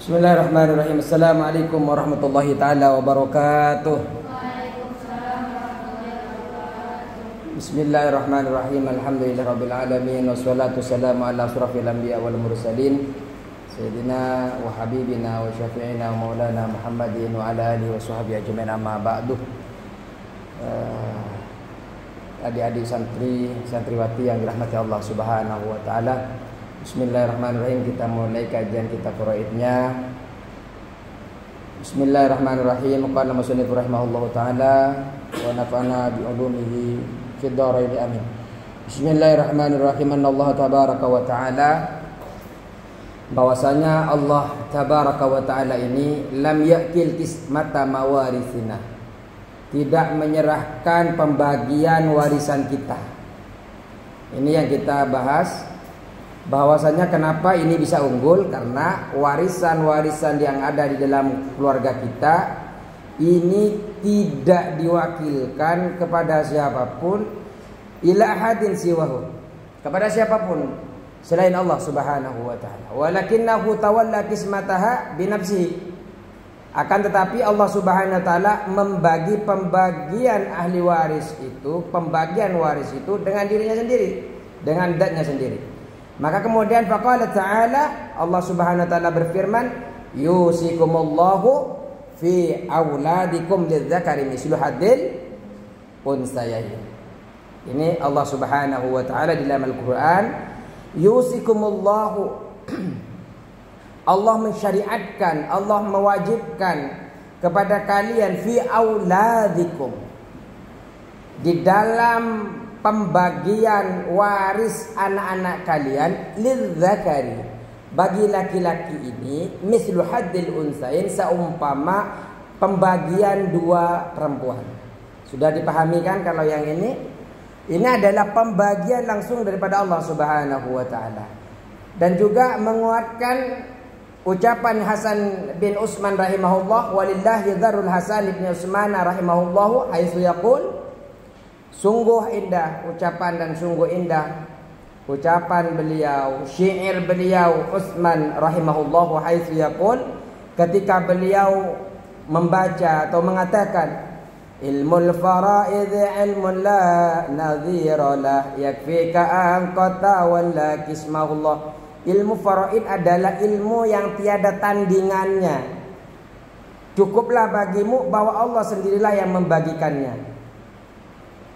Bismillahirrahmanirrahim. Assalamualaikum warahmatullahi taala wabarakatuh. Bismillahirrahmanirrahim. Alhamdulillahirabbil alamin wassalatu wassalamu ala asrofil anbiya wal mursalin sayyidina wa habibina wa syafi'ina wa maulana Muhammadin wa ala alihi wa sahbihi ajmain, amma ba'du. Adik-adik santriwati yang dirahmati Allah Subhanahu wa taala. Bismillahirrahmanirrahim. Kita mulai kajian kitab faraidnya. Bismillahirrahmanirrahim. Qala musannif rahimahullahu taala wa nafa'ana bi ulumihi fid dharain amin. Bismillahirrahmanirrahim. Allah tabaraka wa taala, bahwasanya Allah tabaraka wa taala ini lam yakil kismata mawarisina, tidak menyerahkan pembagian warisan kita. Ini yang kita bahas, bahwasanya kenapa ini bisa unggul, karena warisan-warisan yang ada di dalam keluarga kita ini tidak diwakilkan kepada siapapun, ila ahadin siwahu, kepada siapapun selain Allah Subhanahu wa taala. Walakinnahu tawalla qismataha binafsihi, akan tetapi Allah Subhanahu wa taala membagi pembagian ahli waris itu, pembagian waris itu dengan dirinya sendiri, dengan zatnya sendiri. Maka kemudian faqala ta'ala, Allah Subhanahu wa taala berfirman, yusikumullahu fi auladikum lidzakari mislu hadzil unsayayn. Ini Allah Subhanahu wa taala di dalam Al-Qur'an, yusikumullahu, Allah mensyariatkan, Allah mewajibkan kepada kalian fi auladikum, di dalam pembagian waris anak-anak kalian, lidzakari, bagi laki-laki ini, mislu haddil unsain, seumpama pembagian dua perempuan. Sudah dipahami kan kalau yang ini? Ini adalah pembagian langsung daripada Allah Subhanahu wa taala. Dan juga menguatkan ucapan Hasan bin Utsman rahimahullah, walillahi dzarul Hasan bin Utsman rahimahullahu haitsu yaqul, sungguh indah ucapan dan sungguh indah ucapan beliau, syair beliau Utsman rahimahullahu haitsu yaqul, ketika beliau membaca atau mengatakan, ilmul faraid ilmun la nadhira lah yakfika an qata wala kismahullah. Ilmu faraid adalah ilmu yang tiada tandingannya, cukuplah bagimu bahwa Allah sendirilah yang membagikannya.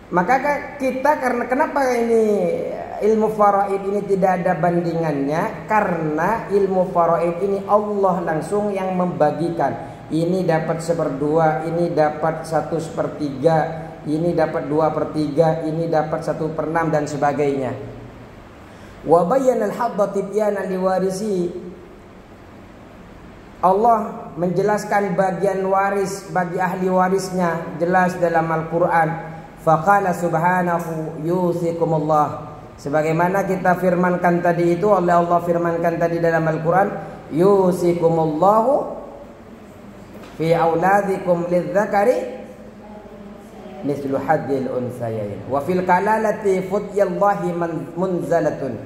Maka kita, karena kenapa ini ilmu faraid ini tidak ada bandingannya, karena ilmu faraid ini Allah langsung yang membagikan. Ini dapat 1/2, ini dapat 1/3, ini dapat 2/3, ini dapat 1/6 dan sebagainya. Wa bayyana al-hadda tibyana liwarisi, Allah menjelaskan bagian waris bagi ahli warisnya jelas dalam Al-Qur'an. Faqala subhanahu yusikumullah, sebagaimana kita firmankan tadi itu, oleh Allah firmankan tadi dalam Al-Quran, yusikumullahu fi auladikum lidzakari mislu haddil unsayayn wa fil kalalati futyallahi munzalatun.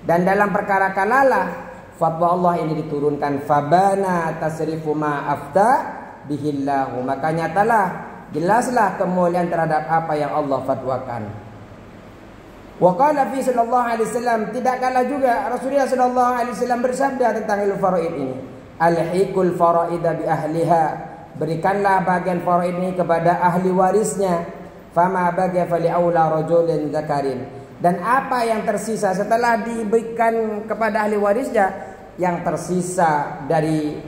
Dan dalam perkara kalalah, fatwa Allah ini diturunkan, fabana tasrifu ma afta bihillahu, maka nyatalah, jelaslah kemuliaan terhadap apa yang Allah fatwakan. Wa qala fi sallallahu alaihi wasallam, tidak kalah juga Rasulullah sallallahu alaihi wasallam bersabda tentang ilmu faraid ini, alhiqul faraida bi ahliha, berikanlah bagian faraid ini kepada ahli warisnya, fama baqiya fali aula rajulin dzakarin, dan apa yang tersisa setelah diberikan kepada ahli warisnya, yang tersisa dari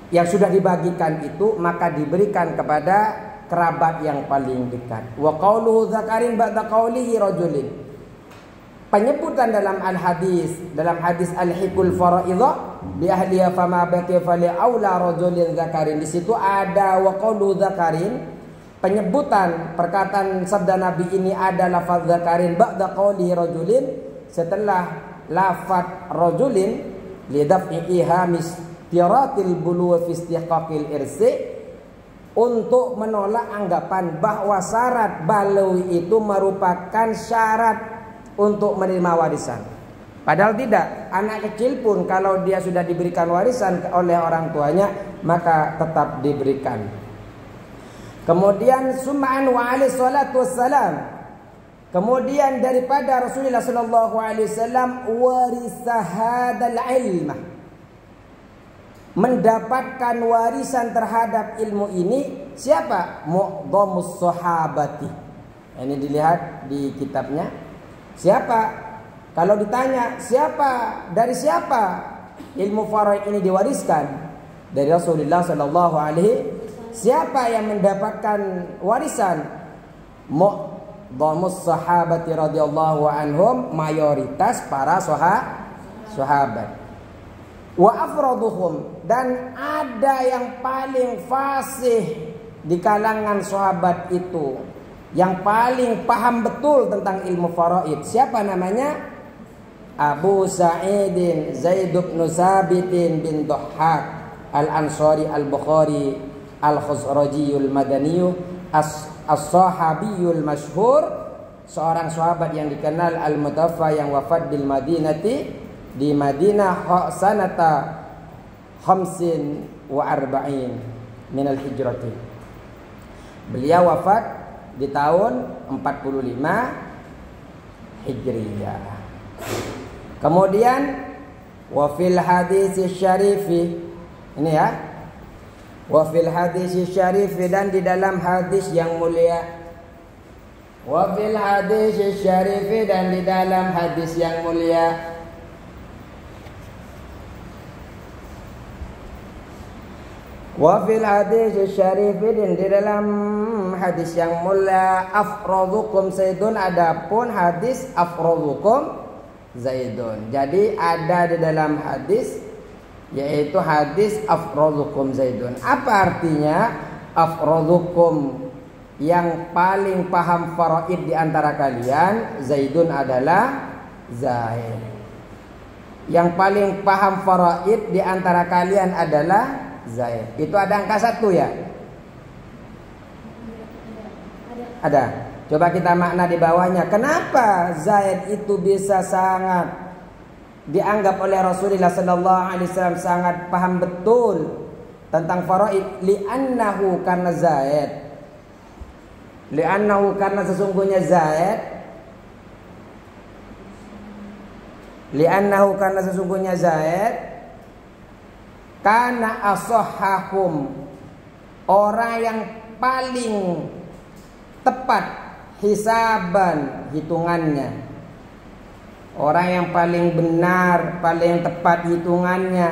yang sudah dibagikan itu, maka diberikan kepada kerabat yang paling dekat. Wa qauluhu dzakarin ba'da qaulihi rajulin, penyebutan dalam al-hadis, dalam hadis al-hiqul faraidha bi ahliya fama baqiya fali aula rajulin dzakarin, di situ ada wa qauluhu dzakarin, penyebutan perkataan sabda Nabi ini ada lafaz dzakarin ba'da qaulihi rajulin, setelah lafaz rajulin li daf'i ihamis tiratil bulu fi istiqaqil irsi, untuk menolak anggapan bahwa syarat balawi itu merupakan syarat untuk menerima warisan. Padahal tidak, anak kecil pun kalau dia sudah diberikan warisan oleh orang tuanya maka tetap diberikan. Kemudian sum'an wa alaihi salatu wassalam. Kemudian daripada Rasulullah sallallahu alaihi wasallam warisa hadzal ilma. Mendapatkan warisan terhadap ilmu ini siapa? Mu'dhamus sahabati. Ini dilihat di kitabnya. Siapa? Kalau ditanya dari siapa ilmu faraid ini diwariskan? Dari Rasulullah sallallahu alaihi. Siapa yang mendapatkan warisan? Mu'dhamus sahabati radhiyallahu anhum, mayoritas para sahabat. Wa afraduhum, dan ada yang paling fasih di kalangan sahabat itu, yang paling paham betul tentang ilmu faraid. Siapa namanya? Abu Sa'idin Zaid bin Sabit bin Dhahhak Al-Ansari Al-Bukhari Al-Khuzrajiyul Madaniyu As-Sahabiyul Masyhur, seorang sahabat yang dikenal al-mutawaffa yang wafat di Madinah sanata 45 min al-hijrati. Beliau wafat di tahun 45 Hijriyah. Kemudian wa fil hadis syarifi, ini ya, wa fil hadis syarifi, dan di dalam hadis yang mulia, wa fil hadis syarifi, dan di dalam hadis yang mulia, wa fil hadis syarifi, dan di dalam hadis yang mulia, afradukum Zaidun, adapun hadis afradukum Zaidun. Jadi ada di dalam hadis, yaitu hadis afradukum Zaidun. Apa artinya? Afradukum, yang paling paham faraid di antara kalian, Zaidun adalah Zaid. Yang paling paham faraid di antara kalian adalah Zaid. Itu ada angka 1 ya? Ada. Coba kita makna di bawahnya. Kenapa Zaid itu bisa sangat dianggap oleh Rasulullah sallallahu alaihi wasallam sangat paham betul tentang faraid? Li'annahu, karena Zaid. Li'annahu, karena sesungguhnya Zaid. Li'annahu, karena sesungguhnya Zaid. Kana ashahhahum, orang yang paling tepat hisaban, hitungannya. Orang yang paling benar, paling tepat hitungannya.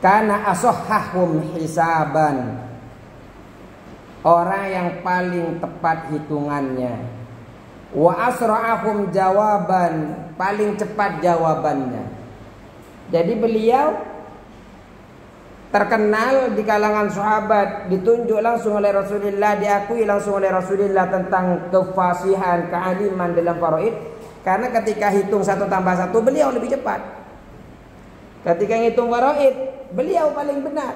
Kana ashahhahum hisaban, orang yang paling tepat hitungannya. Wa asra'ahum jawaban, paling cepat jawabannya. Jadi beliau terkenal di kalangan sahabat, ditunjuk langsung oleh Rasulullah, diakui langsung oleh Rasulullah tentang kefasihan, kealiman dalam faraid. Karena ketika hitung 1 tambah 1 beliau lebih cepat. Ketika hitung faraid beliau paling benar,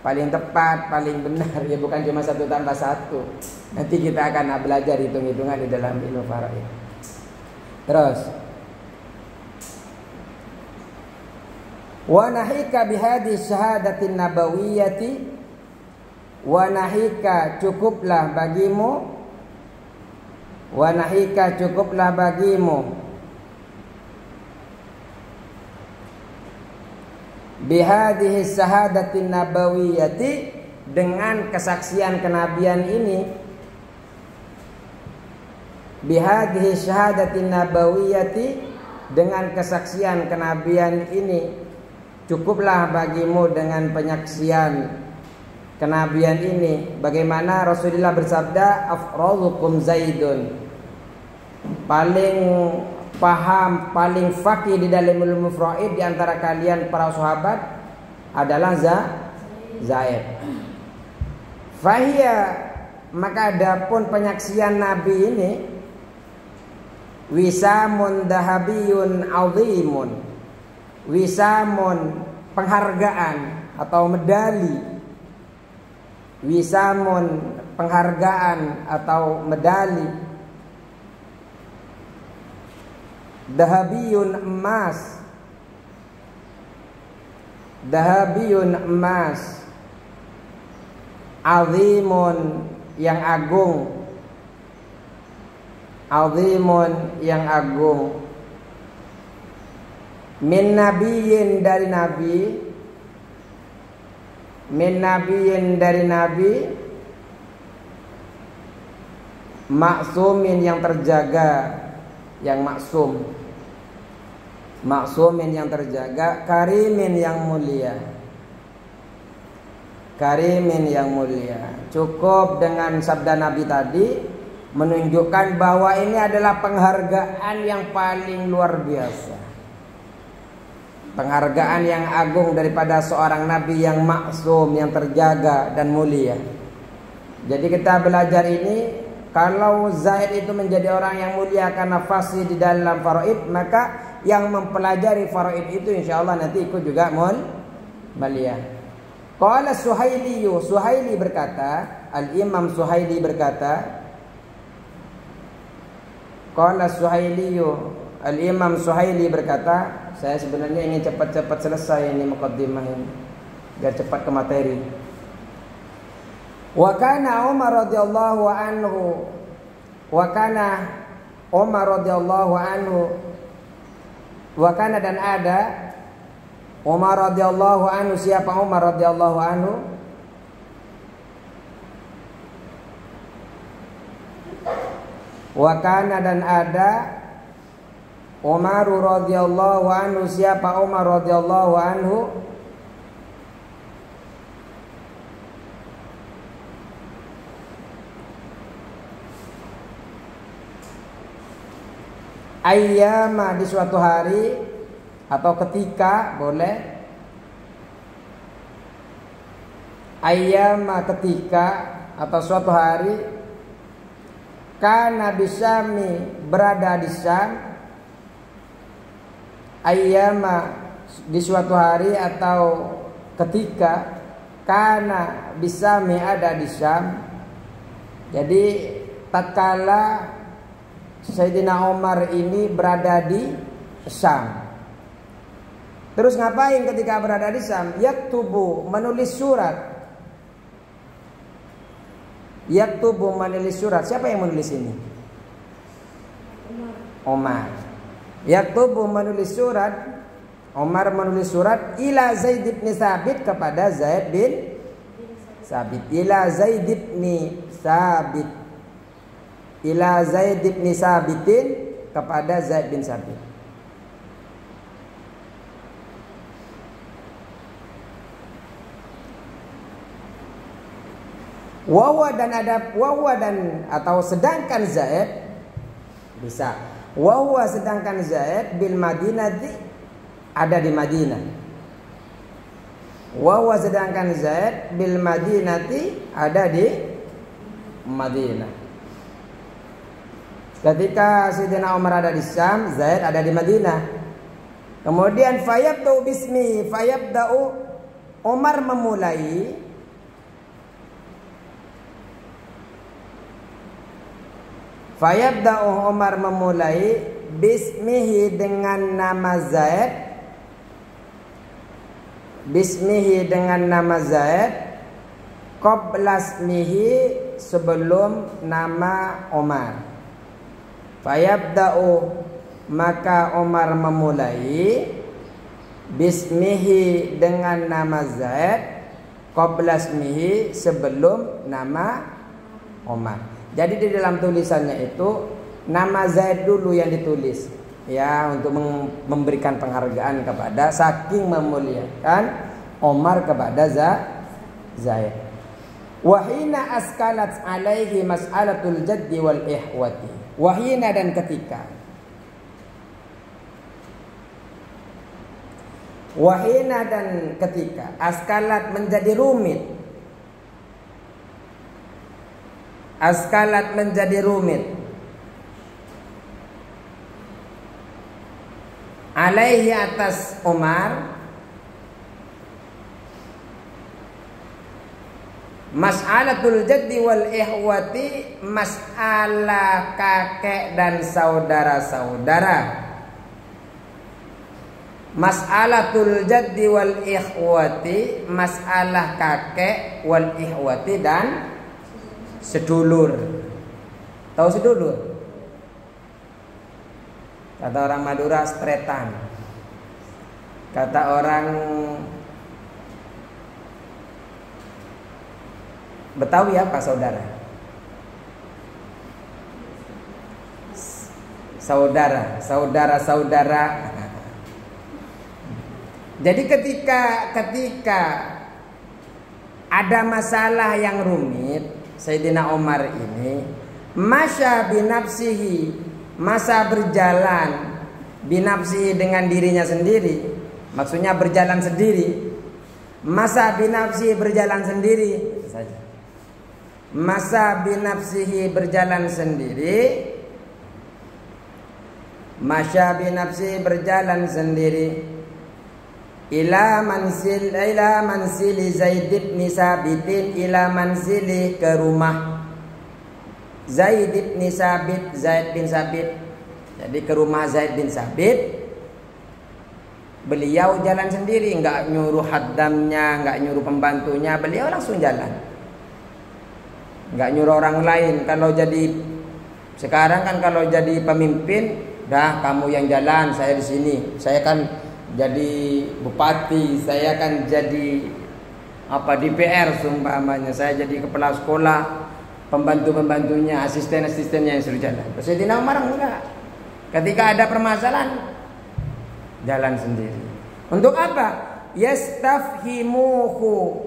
paling tepat, paling benar. Ya bukan cuma 1 tambah 1. Nanti kita akan belajar hitung-hitungan di dalam ilmu faraid. Terus, wa nahika bihadhi syahadatin nabawiyyati, wa nahika, cukuplah bagimu, wa nahika, cukuplah bagimu, bihadhihi syahadatin nabawiyyati, dengan kesaksian kenabian ini. Bihadhihi syahadatin nabawiyyati, dengan kesaksian kenabian ini. Cukuplah bagimu dengan penyaksian kenabian ini. Bagaimana Rasulullah bersabda, afradukum Zaidun, paling paham, paling faqih di dalam ilmu faraid di antara kalian para sahabat adalah Zaid. Fahiyya, maka adapun penyaksian Nabi ini, wisamun dahabiyun azimun, wisamun, penghargaan atau medali. Wisamun, penghargaan atau medali. Dahabiyun emas. Dahabiyun emas. Azimun yang agung. Azimun yang agung. Min nabiyin dari nabi. Min nabiyin dari nabi. Maksumin yang terjaga, yang maksum. Maksumin yang terjaga, karimin yang mulia. Karimin yang mulia. Cukup dengan sabda Nabi tadi menunjukkan bahwa ini adalah penghargaan yang paling luar biasa. Penghargaan yang agung daripada seorang nabi yang maksum, yang terjaga dan mulia. Jadi kita belajar ini, kalau Zaid itu menjadi orang yang mulia karena fasih di dalam faraid, maka yang mempelajari faraid itu insya Allah nanti ikut juga mulia. Qala Suhaili, Suhaili berkata, Al-Imam Suhaili berkata, Qala Suhaili, Al-Imam Suhaili berkata, saya sebenarnya ingin cepat-cepat selesai ini muqaddimah ini, biar cepat ke materi. Wa kana Umar radhiyallahu anhu, wa kana Umar radhiyallahu anhu, wa kana dan ada Umar radhiyallahu anhu. Siapa Umar radhiyallahu anhu? Wa kana dan ada Umar radhiyallahu anhu. Siapa Umar radhiyallahu anhu? Ayyama, di suatu hari atau ketika, boleh. Ayyama, ketika atau suatu hari. Kana bisami, berada di Syam. Ayyama, di suatu hari atau ketika. Kana bisami, ada di Syam. Jadi tatkala Sayyidina Umar ini berada di Syam. Terus ngapain ketika berada di Syam? Yaktubu, menulis surat. Yaktubu, menulis surat. Siapa yang menulis ini? Umar. Yaktubu, menulis surat. Umar menulis surat ila Zaid bin Sabit, kepada Zaid bin Sabit. Ila Zaid bin Sabit. Ila Zaid bin Sabitin, kepada Zaid bin Sabit. Wawa dan ada wawa dan atau sedangkan Zaid bisa. Wawa sedangkan Zaid bil Madinati, ada di Madinah. Wawa sedangkan Zaid bil Madinati, ada di Madinah. Ketika Sayyidina Umar ada di Syam, Zaid ada di Madinah. Kemudian fayabda'u bismi, fayabda'u, Umar memulai. Fayabda'u, Umar memulai bismihi, dengan nama Zaid. Bismihi, dengan nama Zaid. Qabla ismihi, sebelum nama Umar. Fayabda'u, maka Umar memulai bismihi, dengan nama Zaid. Qabla ismihi, sebelum nama Umar. Jadi di dalam tulisannya itu nama Zaid dulu yang ditulis, ya, untuk memberikan penghargaan kepada, saking memuliakan Umar kepada Zaid. Wahina askalat alaihi mas'alatul jaddi wal ihwati. Wahina, dan ketika. Wahina, dan ketika. Askalat, menjadi rumit. Askalat, menjadi rumit. Alaihi, atas Umar. Mas'alatul jaddi wal ihwati, masalah kakek dan saudara-saudara. Mas'alatul jaddi wal ikhwati, masalah kakek wal ikhwati dan sedulur. Tahu sedulur? Kata orang Madura stretan. Kata orang Betawi apa saudara? Saudara. Jadi ketika ada masalah yang rumit, Sayyidina Umar ini masya binafsihi, masa berjalan binafsihi dengan dirinya sendiri, maksudnya berjalan sendiri. Masa binafsihi berjalan sendiri saja. Masa binafsihi berjalan sendiri. Masya binafsihi berjalan sendiri. Ila mansili Zaid bin Sabitin, ila mansili ke rumah Zaid bin Sabit, Zaid bin Sabit. Jadi ke rumah Zaid bin Sabit. Beliau jalan sendiri, enggak nyuruh haddamnya, enggak nyuruh pembantunya, beliau langsung jalan. Enggak nyuruh orang lain. Kalau jadi sekarang kan kalau jadi pemimpin, dah kamu yang jalan, saya di sini. Saya kan jadi bupati, saya kan jadi DPR seumpamanya, saya jadi kepala sekolah, pembantu-pembantunya, asisten-asistennya yang suruh jalan. Sayyidina Umar enggak. Ketika ada permasalahan, jalan sendiri. Untuk apa? Yastafhimuhu,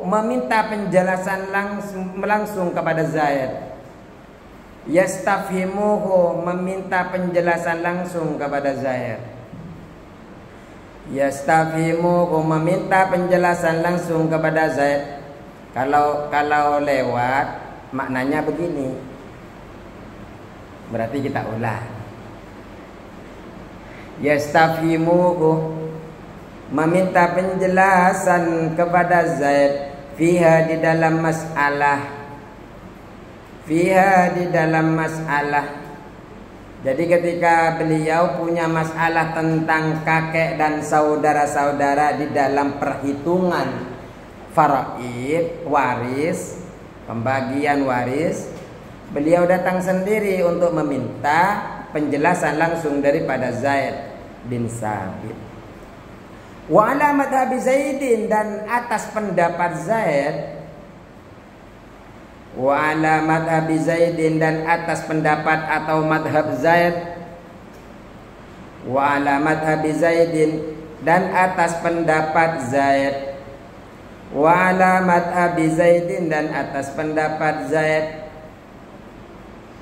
meminta penjelasan langsung kepada Zaid. Yastafhimuhu, meminta penjelasan langsung kepada Zaid. Yastafhimuhu, meminta penjelasan langsung kepada Zaid. Kalau lewat maknanya begini. Berarti kita ulang. Yastafhimuhu, meminta penjelasan kepada Zaid fiha, di dalam masalah. Fiha, di dalam masalah. Jadi ketika beliau punya masalah tentang kakek dan saudara-saudara di dalam perhitungan faraid, waris, pembagian waris, beliau datang sendiri untuk meminta penjelasan langsung daripada Zaid bin Sabit. Wa ala madhab Zaidin, dan atas pendapat Zaid. Wa ala madhab Zaidin, dan atas pendapat atau madhab Zaid. Wa ala madhab Zaidin, dan atas pendapat Zaid. Wa ala madhab Zaidin, dan atas pendapat Zaid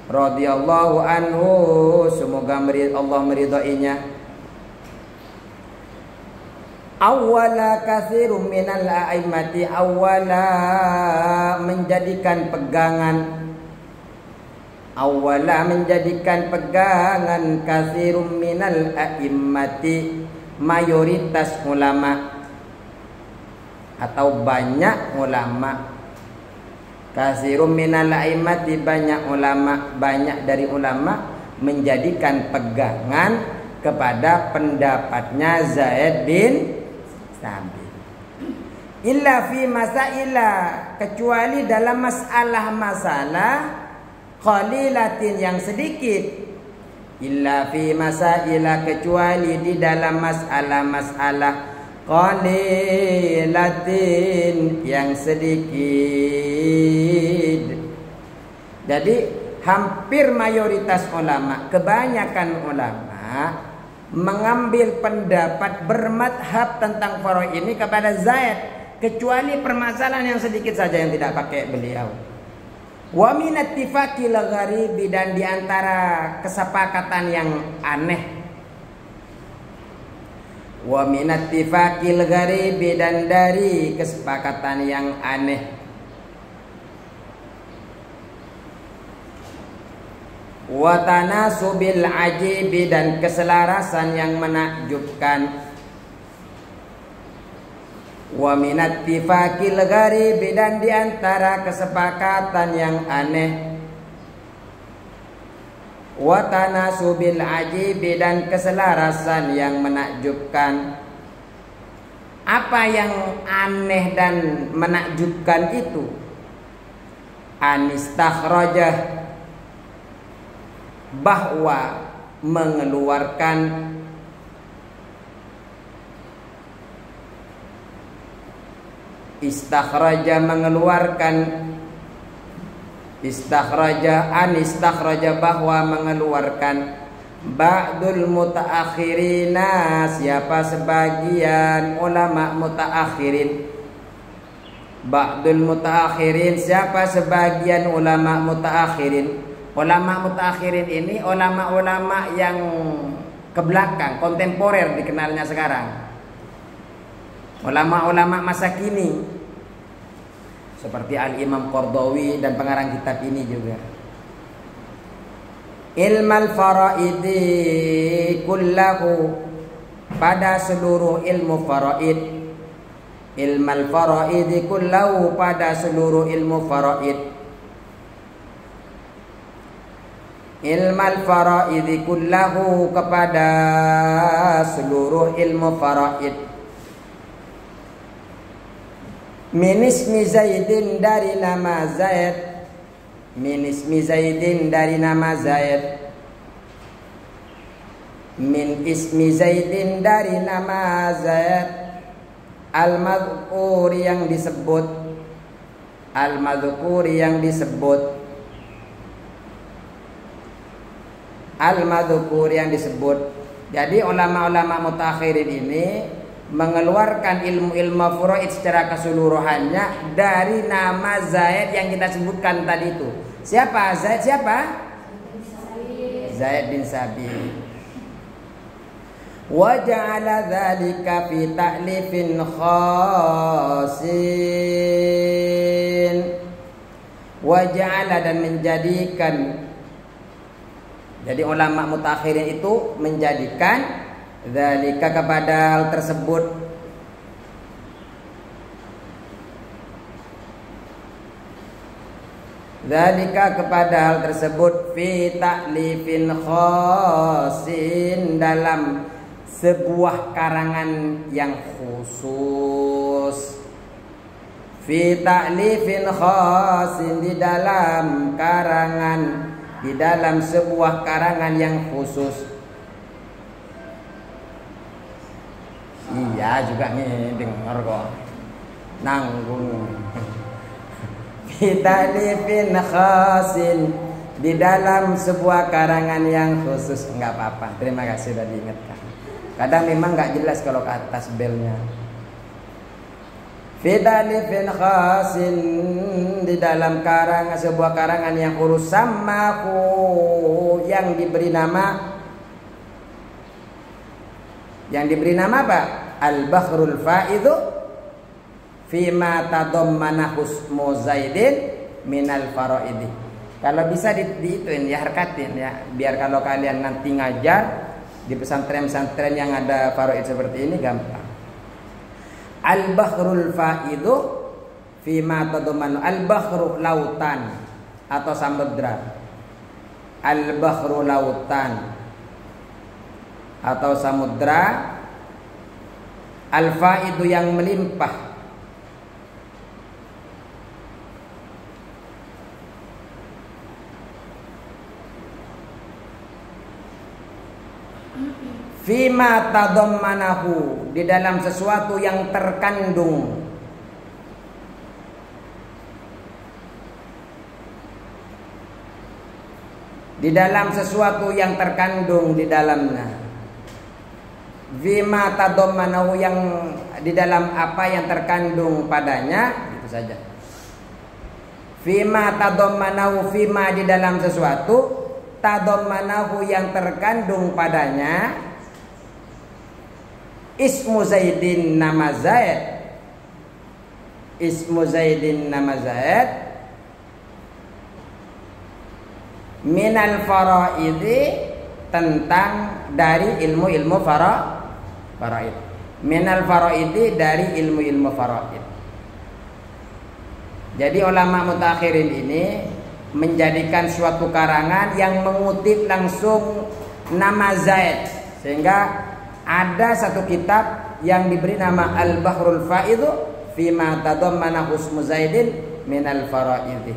radhiyallahu anhu, semoga Allah meridainya. Awwala katsirum minal a'immati, awwala menjadikan pegangan, awwala menjadikan pegangan katsirum minal a'immati, mayoritas ulama atau banyak ulama. Katsirum minal a'immati, banyak ulama, banyak dari ulama menjadikan pegangan kepada pendapatnya Zaid bin Sabit. Illa fi masaila, kecuali dalam masalah qalilatin, yang sedikit. Illa fi masaila, kecuali di dalam masalah qalilatin, yang sedikit. Jadi hampir mayoritas ulama, kebanyakan ulama mengambil pendapat bermadhab tentang faraid ini kepada Zaid, kecuali permasalahan yang sedikit saja yang tidak pakai beliau. Wa min ittifaqil gharibi, dan diantara kesepakatan yang aneh. Wa min ittifaqil gharibi, dan dari kesepakatan yang aneh. Wa tanasubil ajibi, dan keselarasan yang menakjubkan. Wa min ittifaqil gharibi, dan diantara kesepakatan yang aneh. wa tanasubil ajibi, dan keselarasan yang menakjubkan. Apa yang aneh dan menakjubkan itu? Anistakhrajah, bahwa mengeluarkan istakhraja, mengeluarkan istakhraja, anistakhraja, bahwa mengeluarkan ba'dul mutaakhirina, siapa sebagian ulama mutaakhirin. Ba'dul mutaakhirin, siapa sebagian ulama mutaakhirin. Ulama mutaakhirin ini ulama-ulama yang ke belakang, kontemporer dikenalnya sekarang. Ulama-ulama masa kini seperti Al-Imam Qardawi dan pengarang kitab ini juga. Ilmal faraidi kullahu, pada seluruh ilmu faraid. Ilmal faraidi kullahu, pada seluruh ilmu faraid. Ilmal faraidi kullahu, kepada seluruh ilmu faraid. Min ismi Zaidin, dari nama Zaid. Min ismi Zaidin, dari nama Zaid. Min ismi Zaidin, dari nama Zaid. Al-madhkur, yang disebut. Al-madhkur, yang disebut. Al-madhkur, yang disebut. Jadi ulama-ulama mutakhirin ini mengeluarkan ilmu-ilmu faraid secara keseluruhannya dari nama Zaid yang kita sebutkan tadi itu. Siapa Zaid? Siapa? Zaid bin Sabit. Wa ja'ala dzalika fi ta'lifin khasin. Wa ja'ala, dan menjadikan. Jadi ulama mutakhirin itu menjadikan dzalika, kepada hal tersebut, dzalika, kepada hal tersebut, fi ta'lifin khasin, dalam sebuah karangan yang khusus. Fi ta'lifin khasin, di dalam karangan, di dalam sebuah karangan yang khusus. Iya juga nih, dengar kok, nanggung. Fi ta'lifin khasin, di dalam sebuah karangan yang khusus. Enggak apa-apa, terima kasih sudah diingatkan. Kadang memang enggak jelas kalau ke atas belnya. Fi ta'lifin khasin, di dalam sebuah karangan yang khusus. Samahu, yang diberi nama. Yang diberi nama apa? Al-Bahrul Faidu fima tadammana husmu Zaidin minal faraidi. Kalau bisa diituin ya, harkatin ya, biar kalau kalian nanti ngajar di pesantren-pesantren yang ada faraid seperti ini gampang. Al-Bahrul Faidu fima tadammana, al-bahru lautan atau samudra. Al-bahru lautan atau samudra. Al-faidu, yang melimpah. Fima tadammanahu, di dalam sesuatu yang terkandung. Di dalam sesuatu yang terkandung di dalamnya. Fima tadammanahu, yang di dalam apa yang terkandung padanya, itu saja. Fima tadammanahu, fima di dalam sesuatu, tadammanahu yang terkandung padanya, ismu Zaidin, nama Zaid. Ismu Zaidin, nama Zaid. Minal faraidi, tentang dari ilmu-ilmu faraid. Minal faraidi, dari ilmu-ilmu faraid. Jadi ulama mutakhirin ini menjadikan suatu karangan yang mengutip langsung nama Zaid, sehingga ada satu kitab yang diberi nama Al-Bahrul Faidhu fima tadammana husmu Zaidin minal faraidhi.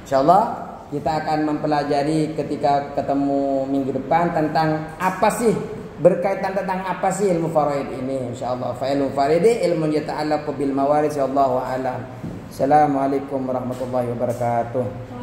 Insyaallah kita akan mempelajari ketika ketemu minggu depan tentang apa sih, berkaitan tentang apa sih ilmu faraid ini. Insyaallah fa ilmu faraidi ilmun yata'allaqu bil mawaris, wallahu a'lam. Assalamualaikum warahmatullahi wabarakatuh.